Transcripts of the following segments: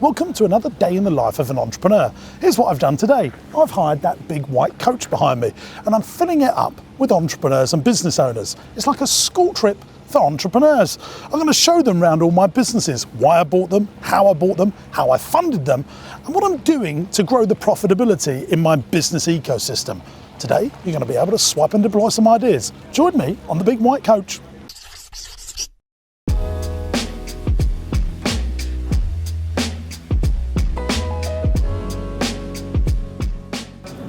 Welcome to another day in the life of an entrepreneur. Here's what I've done today. I've hired that big white coach behind me and I'm filling it up with entrepreneurs and business owners. It's like a school trip for entrepreneurs. I'm going to show them around all my businesses, why I bought them, how I funded them, and what I'm doing to grow the profitability in my business ecosystem. Today, you're going to be able to swipe and deploy some ideas. Join me on the big white coach.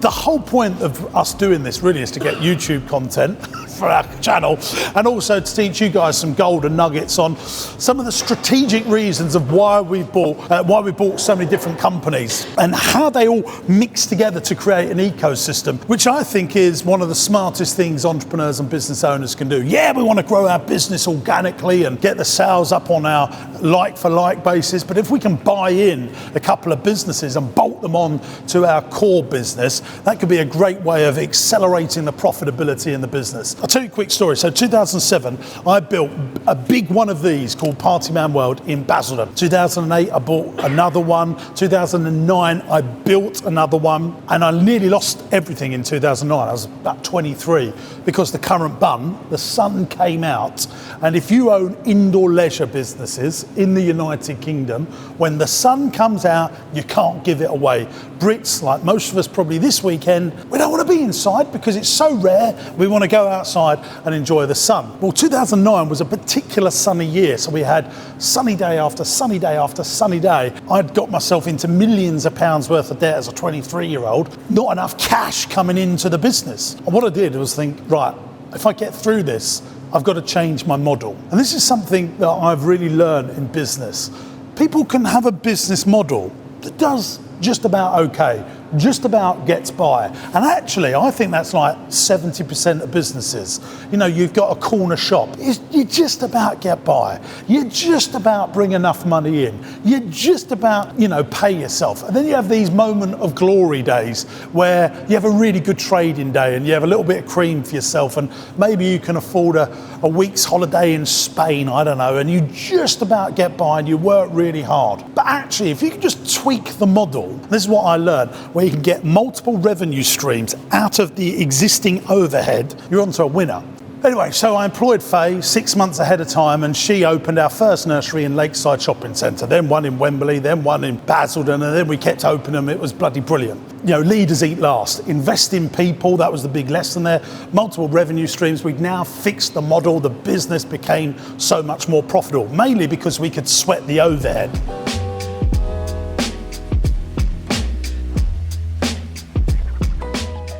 The whole point of us doing this really is to get YouTube content for our channel and also to teach you guys some golden nuggets on some of the strategic reasons of why we bought so many different companies and how they all mix together to create an ecosystem, which I think is one of the smartest things entrepreneurs and business owners can do. Yeah, we want to grow our business organically and get the sales up on our like-for-like basis, but if we can buy in a couple of businesses and bolt them on to our core business, that could be a great way of accelerating the profitability in the business. I'll tell you a quick story. So 2007, I built a big one of these called Partyman World in Basildon. 2008, I bought another one. 2009, I built another one. And I nearly lost everything in 2009. I was about 23 because the current bun, the sun came out. And if you own indoor leisure businesses in the United Kingdom, when the sun comes out, you can't give it away. Brits, like most of us probably this weekend, we don't want to be inside because it's so rare. We want to go outside and enjoy the sun. Well, 2009 was a particular sunny year. So we had sunny day after sunny day after sunny day. I'd got myself into millions of pounds worth of debt as a 23-year-old, not enough cash coming into the business. And what I did was think, right, if I get through this, I've got to change my model. And this is something that I've really learned in business. People can have a business model that does just about okay, just about gets by. And actually, I think that's like 70% of businesses. You know, you've got a corner shop. You just about get by. You just about bring enough money in. You just about, pay yourself. And then you have these moment of glory days where you have a really good trading day and you have a little bit of cream for yourself and maybe you can afford a week's holiday in Spain, I don't know, and you just about get by and you work really hard. But actually, if you can just tweak the model, this is what I learned, where you can get multiple revenue streams out of the existing overhead, you're onto a winner. Anyway, so I employed Faye 6 months ahead of time and she opened our first nursery in Lakeside Shopping Centre, then one in Wembley, then one in Basildon, and then we kept opening them. It was bloody brilliant. Leaders eat last. Invest in people, that was the big lesson there. Multiple revenue streams. We'd now fixed the model. The business became so much more profitable, mainly because we could sweat the overhead.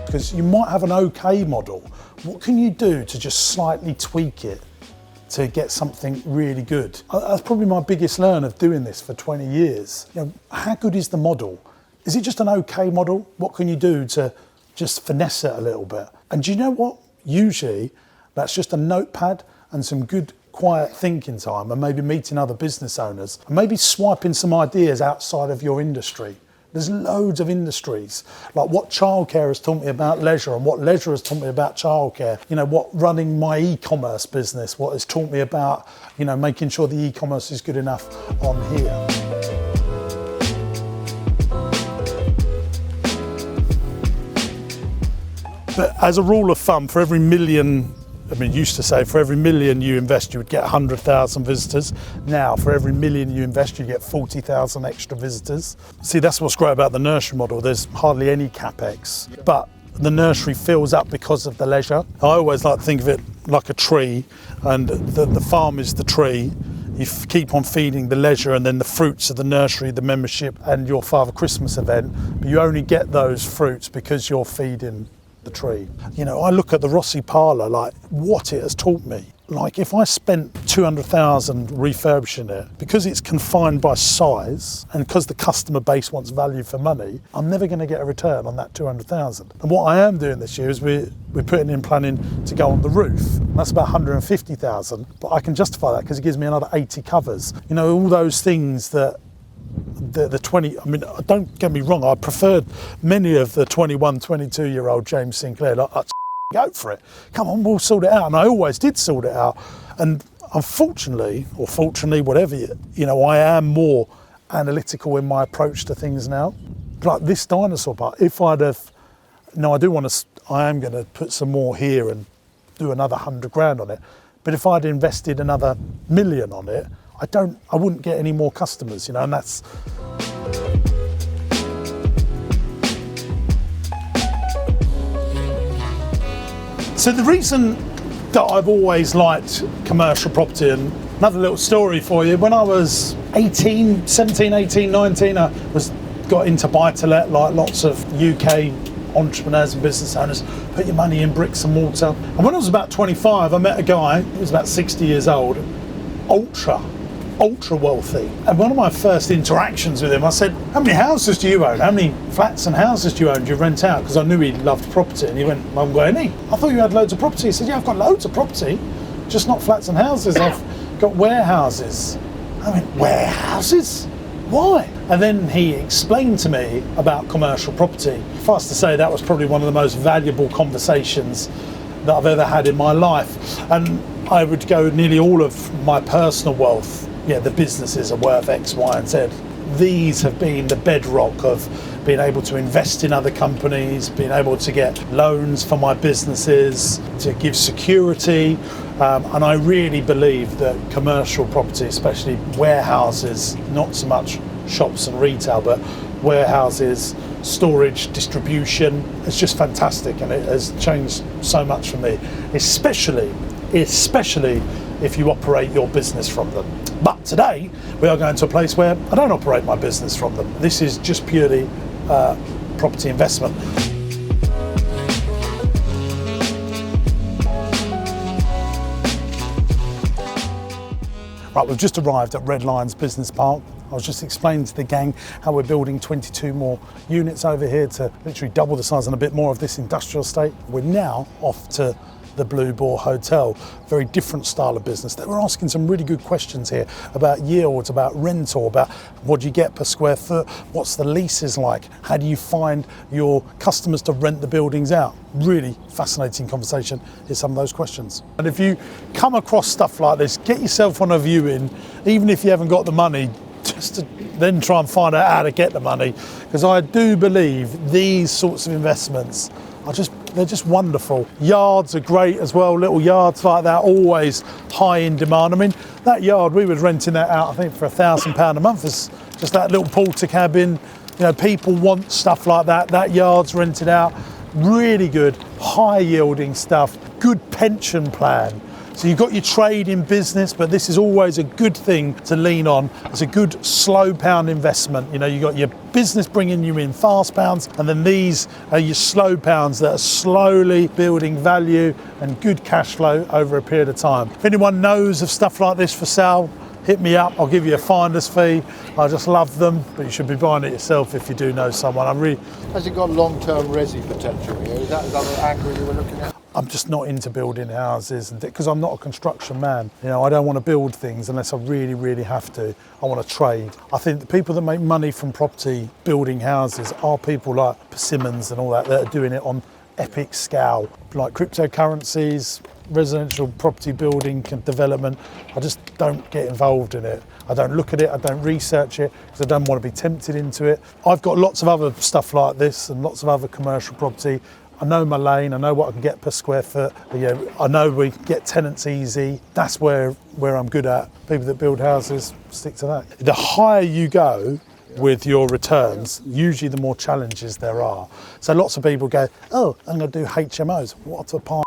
Because you might have an okay model. What can you do to just slightly tweak it to get something really good? That's probably my biggest learn of doing this for 20 years. How good is the model? Is it just an okay model? What can you do to just finesse it a little bit? And do you know what? Usually that's just a notepad and some good quiet thinking time and maybe meeting other business owners and maybe swiping some ideas outside of your industry. There's loads of industries, like what childcare has taught me about leisure and what leisure has taught me about childcare. What running my e-commerce business, what has taught me about, making sure the e-commerce is good enough on here. But as a rule of thumb, for every million, used to say for every million you invest, you would get 100,000 visitors. Now, for every million you invest, you get 40,000 extra visitors. See, that's what's great about the nursery model. There's hardly any capex, but the nursery fills up because of the leisure. I always like to think of it like a tree, and the farm is the tree. You keep on feeding the leisure and then the fruits of the nursery, the membership and your Father Christmas event, but you only get those fruits because you're feeding the tree. I look at the Rossi Parlour, like what it has taught me. Like if I spent 200,000 refurbishing it, because it's confined by size and because the customer base wants value for money, I'm never going to get a return on that 200,000. And what I am doing this year is we're putting in planning to go on the roof. That's about 150,000, but I can justify that because it gives me another 80 covers. All those things that the 20, don't get me wrong, I preferred many of the 21, 22-year-old James Sinclair. Like, go for it. Come on, we'll sort it out. And I always did sort it out. And unfortunately, or fortunately, whatever, I am more analytical in my approach to things now. Like this dinosaur part, if I'd have, no, I am going to put some more here and do another 100 grand on it. But if I'd invested another million on it, I wouldn't get any more customers, you know, and that's. So the reason that I've always liked commercial property, and another little story for you, when I was 17, 18, 19, I got into buy-to-let like lots of UK entrepreneurs and business owners, put your money in bricks and mortar. And when I was about 25, I met a guy who was about 60 years old, ultra wealthy. And one of my first interactions with him, I said, how many houses do you own? How many flats and houses do you own? Do you rent out? Because I knew he loved property. And he went, I haven't got any. I thought you had loads of property. He said, yeah, I've got loads of property, just not flats and houses. I've got warehouses. I went, warehouses? Why? And then he explained to me about commercial property. Fast to say, that was probably one of the most valuable conversations that I've ever had in my life. And I would go, nearly all of my personal wealth, yeah, the businesses are worth X, Y, and Z. These have been the bedrock of being able to invest in other companies, being able to get loans for my businesses, to give security. And I really believe that commercial property, especially warehouses, not so much shops and retail, but warehouses, storage, distribution, it's just fantastic, and it has changed so much for me, especially if you operate your business from them. But today we are going to a place where I don't operate my business from them. This is just purely property investment. Right, we've just arrived at Red Lions Business Park. I was just explaining to the gang how we're building 22 more units over here to literally double the size and a bit more of this industrial estate. We're now off to the Blue Boar Hotel, very different style of business. They were asking some really good questions here about yields, about rental, about what do you get per square foot, what's the leases like, how do you find your customers to rent the buildings out. Really fascinating conversation. Here's some of those questions. And if you come across stuff like this, get yourself on a viewing, even if you haven't got the money, just to then try and find out how to get the money, because I do believe these sorts of investments are they're just wonderful. Yards are great as well, little yards like that, always high in demand. I mean, that yard, we were renting that out, I think, for £1,000 a month. It's just that little porter cabin. You know, people want stuff like that. That yard's rented out. Really good, high yielding stuff, good pension plan. So you've got your trade in business, but this is always a good thing to lean on. It's a good slow pound investment. You know, you've got your business bringing you in fast pounds, and then these are your slow pounds that are slowly building value and good cash flow over a period of time. If anyone knows of stuff like this for sale, hit me up. I'll give you a finder's fee. I just love them, but you should be buying it yourself if you do know someone. Has it got long-term resi potential here? Is that the angle you were looking at? I'm just not into building houses, because I'm not a construction man. You know, I don't want to build things unless I really, really have to. I want to trade. I think the people that make money from property building houses are people like Persimmons and all that are doing it on epic scale, like cryptocurrencies, residential property building development. I just don't get involved in it. I don't look at it, I don't research it, because I don't want to be tempted into it. I've got lots of other stuff like this and lots of other commercial property. I know my lane, I know what I can get per square foot. You know, I know we get tenants easy. That's where I'm good at. People that build houses, stick to that. The higher you go with your returns, usually the more challenges there are. So lots of people go, oh, I'm going to do HMOs. What a pie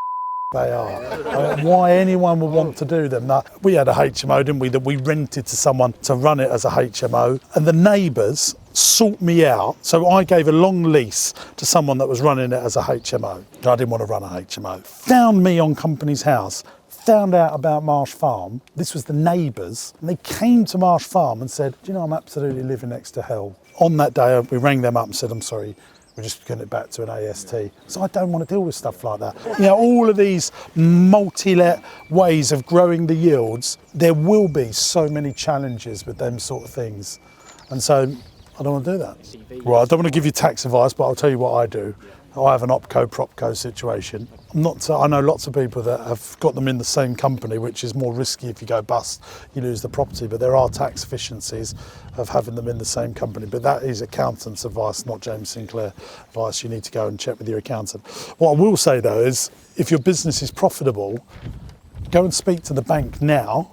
they are. I mean, why anyone would want to do them? Now, we had a HMO, didn't we, that we rented to someone to run it as a HMO, and the neighbours sought me out. So I gave a long lease to someone that was running it as a HMO. I didn't want to run a HMO. Found me on Company's House, found out about Marsh Farm. This was the neighbours, and they came to Marsh Farm and said, do you know, I'm absolutely living next to hell. On that day, we rang them up and said, I'm sorry, we're just getting it back to an AST. So I don't want to deal with stuff like that. You know, all of these multi-let ways of growing the yields, there will be so many challenges with them sort of things. And so I don't want to do that. Well, I don't want to give you tax advice, but I'll tell you what I do. I have an opco-propco situation. I know lots of people that have got them in the same company, which is more risky. If you go bust, you lose the property, but there are tax efficiencies of having them in the same company. But that is accountant's advice, not James Sinclair advice. You need to go and check with your accountant. What I will say though is, if your business is profitable, go and speak to the bank now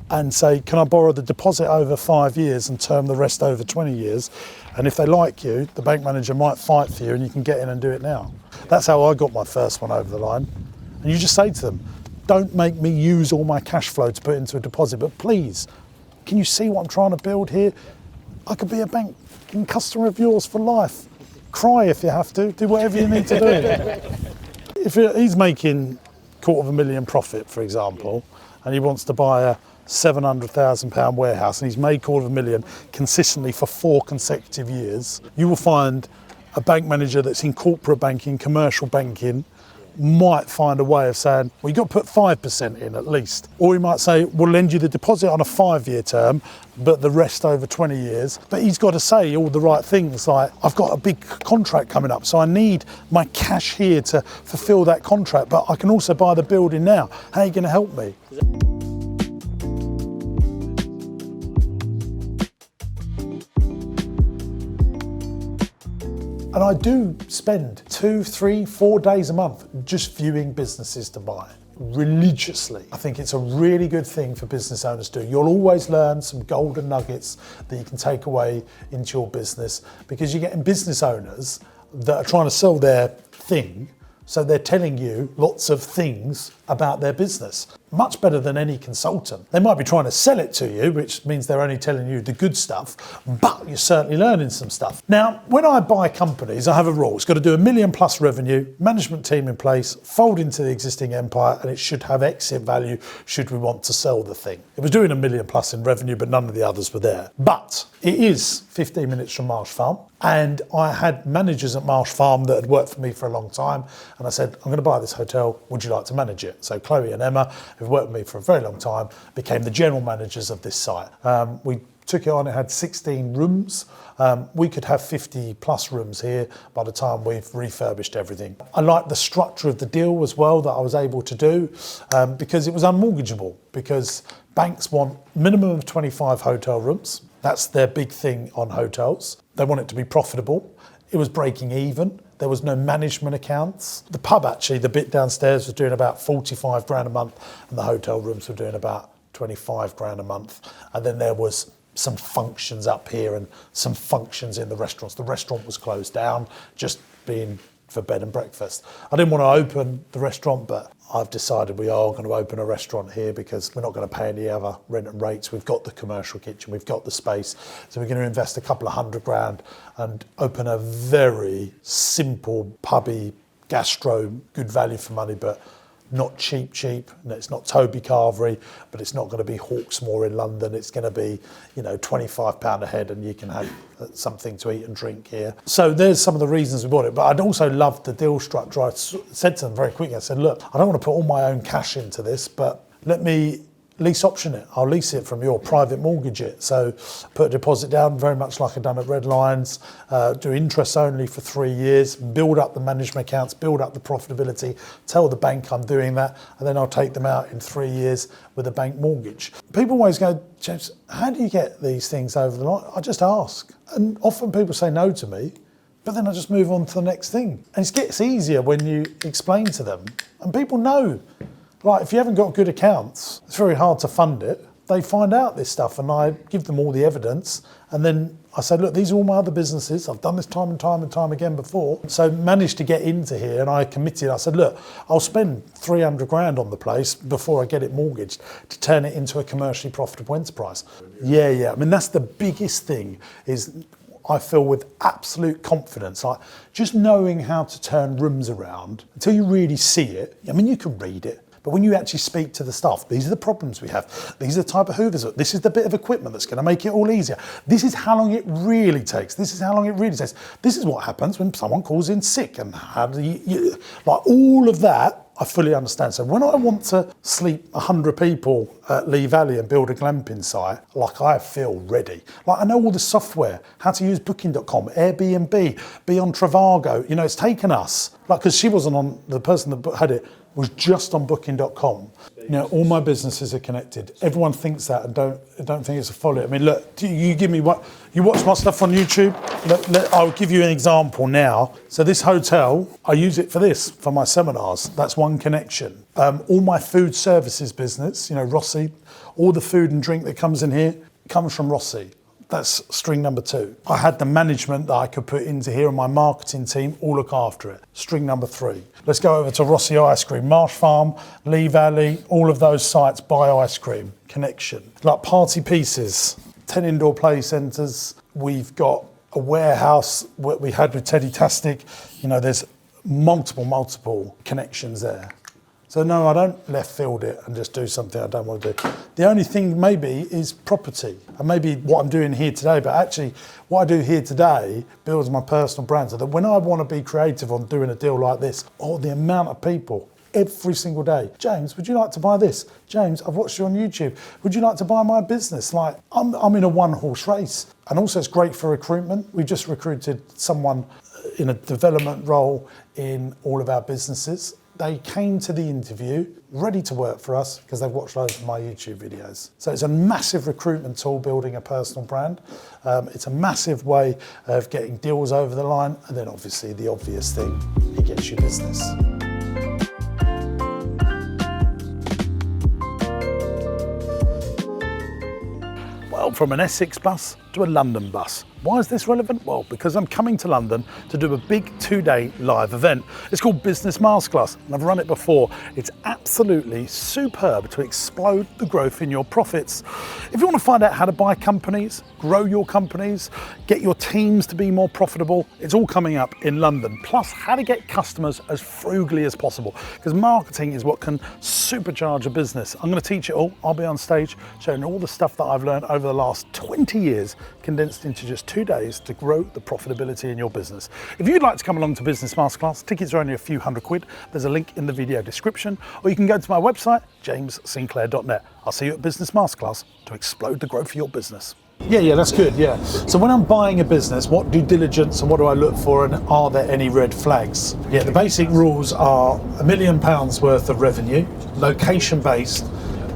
and say, can I borrow the deposit over 5 years and term the rest over 20 years? And if they like you, the bank manager might fight for you and you can get in and do it now. That's how I got my first one over the line. And you just say to them, don't make me use all my cash flow to put into a deposit, but please, can you see what I'm trying to build here? I could be a banking customer of yours for life. Cry if you have to, do whatever you need to do. If he's making £250,000 profit, for example, and he wants to buy a £700,000 warehouse and he's made £250,000 consistently for 4 consecutive years, you will find a bank manager that's in corporate banking, commercial banking, might find a way of saying, well, you've got to put 5% in at least. Or he might say, we'll lend you the deposit on a 5-year term, but the rest over 20 years. But he's got to say all the right things, like, I've got a big contract coming up, so I need my cash here to fulfill that contract, but I can also buy the building now. How are you going to help me? And I do spend 2, 3, 4 days a month just viewing businesses to buy religiously. I think it's a really good thing for business owners to do. You'll always learn some golden nuggets that you can take away into your business, because you're getting business owners that are trying to sell their thing. So they're telling you lots of things about their business, much better than any consultant. They might be trying to sell it to you, which means they're only telling you the good stuff, but you're certainly learning some stuff. Now, when I buy companies, I have a rule. It's got to do $1 million plus revenue, management team in place, fold into the existing empire, and it should have exit value should we want to sell the thing. It was doing $1 million plus in revenue, but none of the others were there. But it is 15 minutes from Marsh Farm, and I had managers at Marsh Farm that had worked for me for a long time, and I said, I'm going to buy this hotel, would you like to manage it? So Chloe and Emma, who've worked with me for a very long time, became the general managers of this site. We took it on, it had 16 rooms. We could have 50 plus rooms here by the time we've refurbished everything. I liked the structure of the deal as well that I was able to do, because it was unmortgageable, because banks want minimum of 25 hotel rooms. That's their big thing on hotels. They want it to be profitable. It was breaking even. There was no management accounts. The pub, actually, the bit downstairs, was doing about 45 grand a month, and the hotel rooms were doing about 25 grand a month. And then there was some functions up here and some functions in the restaurants. The restaurant was closed down, just being for bed and breakfast. I didn't want to open the restaurant, but I've decided we are going to open a restaurant here because we're not going to pay any other rent and rates. We've got the commercial kitchen, we've got the space. So we're going to invest a couple of £100,000 and open a very simple, pubby, gastro, good value for money, but not cheap. And it's not Toby Carvery, but it's not going to be Hawksmoor in London. It's going to be, £25 a head, and you can have something to eat and drink here. So there's some of the reasons we bought it. But I'd also loved the deal structure. I said to them very quickly, I said, look, I don't want to put all my own cash into this, but let me lease option it. I'll lease it from you or private mortgage it. So put a deposit down, very much like I've done at Red Lions, do interest only for 3 years, build up the management accounts, build up the profitability, tell the bank I'm doing that, and then I'll take them out in 3 years with a bank mortgage. People always go, James, how do you get these things over the line? I just ask. And often people say no to me, but then I just move on to the next thing. And it gets easier when you explain to them, and people know. Like, if you haven't got good accounts, it's very hard to fund it. They find out this stuff, and I give them all the evidence. And then I say, look, these are all my other businesses. I've done this time and time again before. So managed to get into here, and I committed. I said, look, I'll spend 300 grand on the place before I get it mortgaged to turn it into a commercially profitable enterprise. Yeah. I mean, that's the biggest thing, is I feel with absolute confidence, like just knowing how to turn rooms around until you really see it. I mean, you can read it, but when you actually speak to the staff, these are the problems we have. These are the type of hoovers. This is the bit of equipment that's going to make it all easier. This is how long it really takes. This is how long it really takes. This is what happens when someone calls in sick, and how do you like all of that. I fully understand. So when I want to sleep 100 people at Lee Valley and build a glamping site, like I feel ready. Like I know all the software, how to use booking.com, Airbnb, be on Trivago. You know, it's taken us, like, because she wasn't on, the person that had it was just on booking.com. You know, all my businesses are connected. Everyone thinks that and don't think it's a folly. I mean, look, you give me what, you watch my stuff on YouTube? I'll give you an example now. So this hotel, I use it for this, for my seminars. That's one connection. All my food services business, you know, Rossi, all the food and drink that comes in here comes from Rossi. That's string number 2. I had the management that I could put into here and my marketing team all look after it. String number 3. Let's go over to Rossi Ice Cream, Marsh Farm, Lee Valley, all of those sites buy ice cream, connection. Like Party Pieces, 10 indoor play centres. We've got a warehouse what we had with Teddy Tastic. You know, there's multiple connections there. So no, I don't left field it and just do something I don't want to do. The only thing maybe is property, and maybe what I'm doing here today, but actually what I do here today builds my personal brand, so that when I want to be creative on doing a deal like this, the amount of people every single day, James, would you like to buy this? James, I've watched you on YouTube. Would you like to buy my business? Like, I'm in a one-horse race. And also it's great for recruitment. We just recruited someone in a development role in all of our businesses. They came to the interview ready to work for us because they've watched loads of my YouTube videos. So it's a massive recruitment tool, building a personal brand. It's a massive way of getting deals over the line. And then obviously the obvious thing, it gets you business. Well, from an Essex bus to a London bus. Why is this relevant? Well, because I'm coming to London to do a big 2-day live event. It's called Business Masterclass, and I've run it before. It's absolutely superb to explode the growth in your profits. If you want to find out how to buy companies, grow your companies, get your teams to be more profitable, it's all coming up in London. Plus, how to get customers as frugally as possible, because marketing is what can supercharge a business. I'm going to teach it all. I'll be on stage showing all the stuff that I've learned over the last 20 years, condensed into just 2 days to grow the profitability in your business. If you'd like to come along to Business Masterclass, tickets are only a few £100. There's a link in the video description, or you can go to my website, jamessinclair.net. I'll see you at Business Masterclass to explode the growth of your business. Yeah, that's good, yeah. So when I'm buying a business, what due diligence and what do I look for, and are there any red flags? Yeah, the basic rules are £1 million worth of revenue, location-based,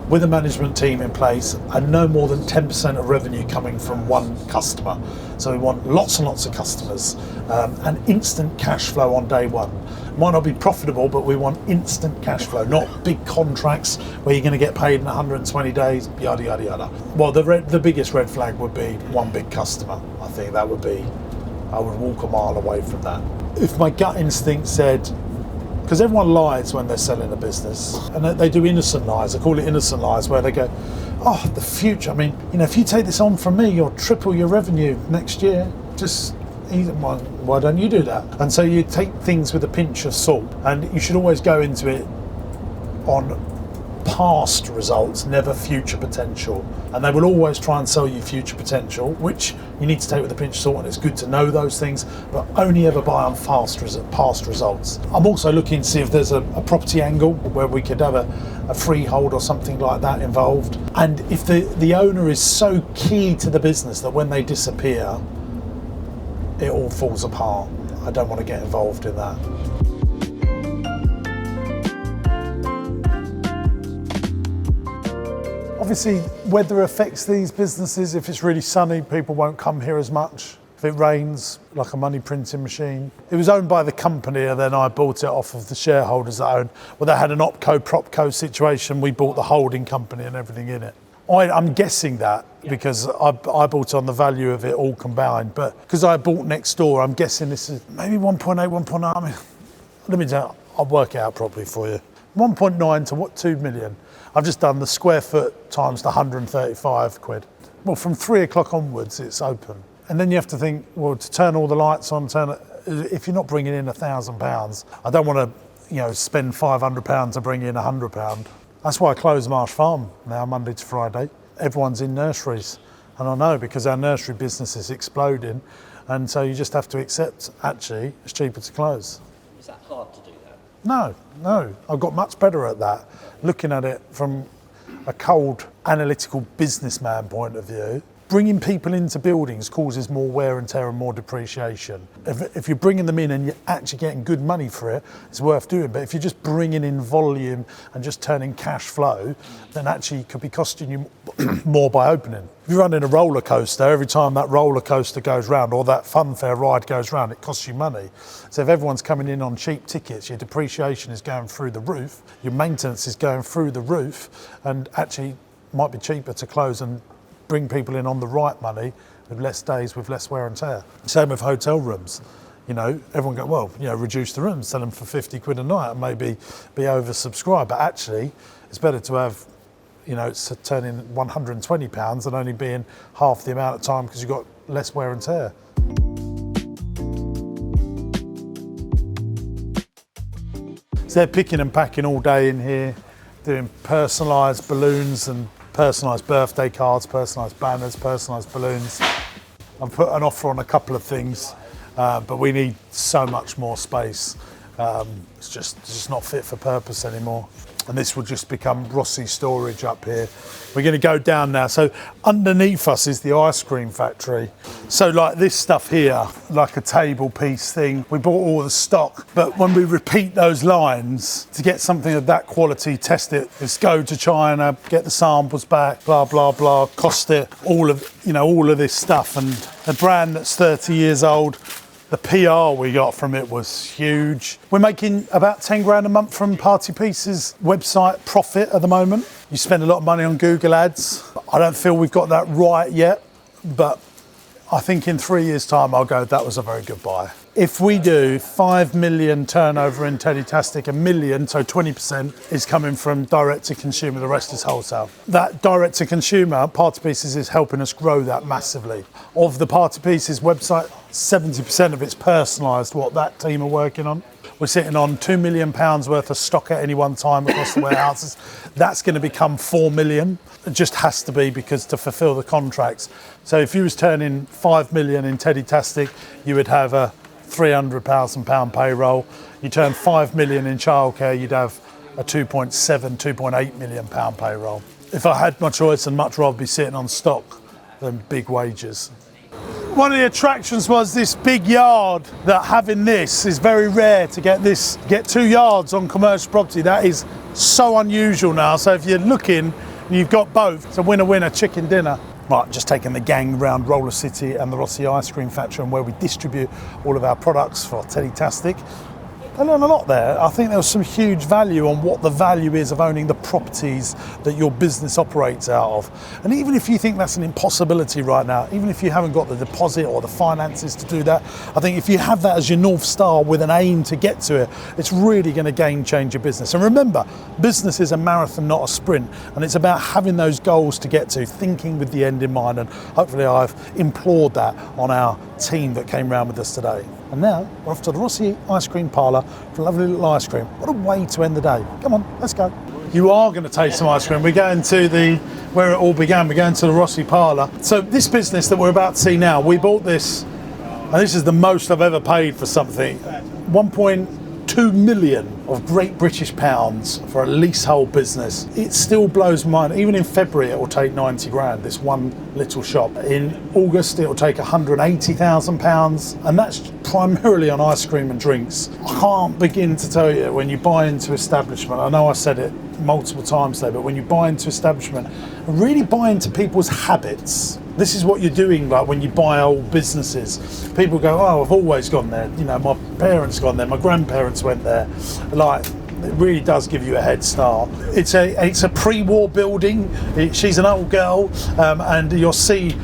with a management team in place, and no more than 10% of revenue coming from one customer. So we want lots and lots of customers, and instant cash flow on day one. Might not be profitable, but we want instant cash flow, not big contracts where you're going to get paid in 120 days, yada, yada, yada. Well, the biggest red flag would be one big customer. I think that would be, I would walk a mile away from that. If my gut instinct said, because everyone lies when they're selling a business, and they do innocent lies. I call it innocent lies, where they go, oh, the future. I mean, you know, if you take this on from me, you'll triple your revenue next year. Just, why don't you do that? And so you take things with a pinch of salt, and you should always go into it on past results, never future potential. And they will always try and sell you future potential, which you need to take with a pinch of salt, and it's good to know those things, but only ever buy on past results. I'm also looking to see if there's a property angle where we could have a freehold or something like that involved. And if the owner is so key to the business that when they disappear, it all falls apart. I don't want to get involved in that. Obviously, weather affects these businesses. If it's really sunny, people won't come here as much. If it rains, like a money printing machine. It was owned by the company, and then I bought it off of the shareholders that owned. Well, they had an opco-propco situation. We bought the holding company and everything in it. I'm guessing that because I bought on the value of it all combined, but because I bought next door, I'm guessing this is maybe 1.8, 1.9. I mean, let me tell you, I'll work it out properly for you. 1.9 to what, 2 million. I've just done the square foot times the 135 quid. Well, from 3 o'clock onwards, it's open. And then you have to think, well, to turn all the lights on, if you're not bringing in £1,000, I don't want to, spend £500 to bring in £100. That's why I close Marsh Farm now, Monday to Friday. Everyone's in nurseries. And I know, because our nursery business is exploding. And so you just have to accept, actually, it's cheaper to close. Is that hard to do that? No, I've got much better at that. Looking at it from a cold, analytical businessman point of view, bringing people into buildings causes more wear and tear and more depreciation. If you're bringing them in and you're actually getting good money for it, it's worth doing. But if you're just bringing in volume and just turning cash flow, then actually it could be costing you more by opening. If you're running a roller coaster, every time that roller coaster goes round or that funfair ride goes round, it costs you money. So if everyone's coming in on cheap tickets, your depreciation is going through the roof, your maintenance is going through the roof, and actually it might be cheaper to close and bring people in on the right money with less days, with less wear and tear. Same with hotel rooms. You know, everyone go, well, you know, reduce the rooms, sell them for 50 quid a night and maybe be oversubscribed. But actually, it's better to have, you know, it's turning £120 than only being half the amount of time because you've got less wear and tear. So they're picking and packing all day in here, doing personalised balloons and personalised birthday cards, personalised banners, personalised balloons. I've put an offer on a couple of things, but we need so much more space. It's just not fit for purpose anymore. And this will just become Rossi storage up here. We're going to go down now. So underneath us is the ice cream factory. So like this stuff here, like a table piece thing, we bought all the stock. But when we repeat those lines, to get something of that quality, test it, let's go to China, get the samples back, blah, blah, blah, cost it, all of this stuff. And a brand that's 30 years old, the PR we got from it was huge. We're making about 10 grand a month from Party Pieces website profit at the moment. You spend a lot of money on Google ads. I don't feel we've got that right yet, but I think in 3 years' time I'll go, that was a very good buy. If we do 5 million turnover in Teddytastic, $1 million, so 20% is coming from direct to consumer, the rest is wholesale. That direct to consumer, Party Pieces is helping us grow that massively. Of the Party Pieces website, 70% of it's personalised, what that team are working on. We're sitting on £2 million worth of stock at any one time across the warehouses. That's going to become 4 million. It just has to be because to fulfil the contracts. So if you was turning 5 million in Teddytastic, you would have a £300,000 payroll. You turn 5 million in childcare, you'd have a 2.8 million pound payroll. If I had my choice, I'd much rather be sitting on stock than big wages. One of the attractions was this big yard, that having this is very rare to get 2 yards on commercial property. That is so unusual now. So if you're looking, you've got both. It's a winner-winner chicken dinner. Right, just taking the gang around RollaCity and the Rossi Ice Cream Factory and where we distribute all of our products for Teddytastic. I learned a lot there. I think there was some huge value on what the value is of owning the properties that your business operates out of. And even if you think that's an impossibility right now, even if you haven't got the deposit or the finances to do that, I think if you have that as your North Star with an aim to get to it, it's really going to game change your business. And remember, business is a marathon, not a sprint. And it's about having those goals to get to, thinking with the end in mind. And hopefully I've implored that on our team that came round with us today. And now we're off to the Rossi Ice Cream Parlour for a lovely little ice cream. What a way to end the day. Come on, let's go. You are going to taste some ice cream. We're going to where it all began. We're going to the Rossi Parlour. So this business that we're about to see now, we bought this, and this is the most I've ever paid for something. 1.2 million of Great British pounds for a leasehold business. It still blows my mind. Even in February, it will take 90 grand, this one little shop. In August, it will take £180,000, and that's primarily on ice cream and drinks. I can't begin to tell you, when you buy into establishment, I know I said it multiple times today, but when you buy into establishment, really buy into people's habits. This is what you're doing, like when you buy old businesses. People go, oh, I've always gone there. You know, my parents gone there, my grandparents went there. Like, it really does give you a head start. It's a pre-war building. She's an old girl, and you'll see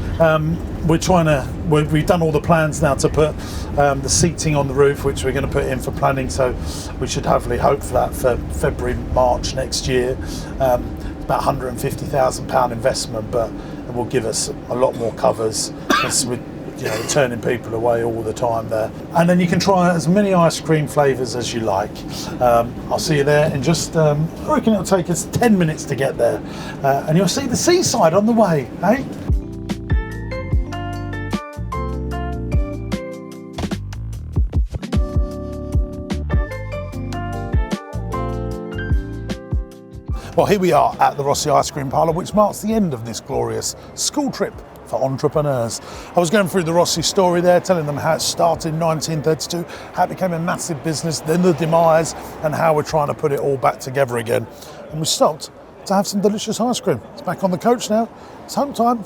we've done all the plans now to put the seating on the roof, which we're going to put in for planning. So we should hopefully hope for that for February, March next year. About £150,000 investment, but it will give us a lot more covers. We're turning people away all the time there. And then you can try as many ice cream flavours as you like. I'll see you there in just, I reckon it'll take us 10 minutes to get there. And you'll see the seaside on the way, eh? Well, here we are at the Rossi Ice Cream Parlour, which marks the end of this glorious school trip for entrepreneurs. I was going through the Rossi story there, telling them how it started in 1932, how it became a massive business, then the demise, and how we're trying to put it all back together again. And we stopped to have some delicious ice cream. It's back on the coach now. It's home time.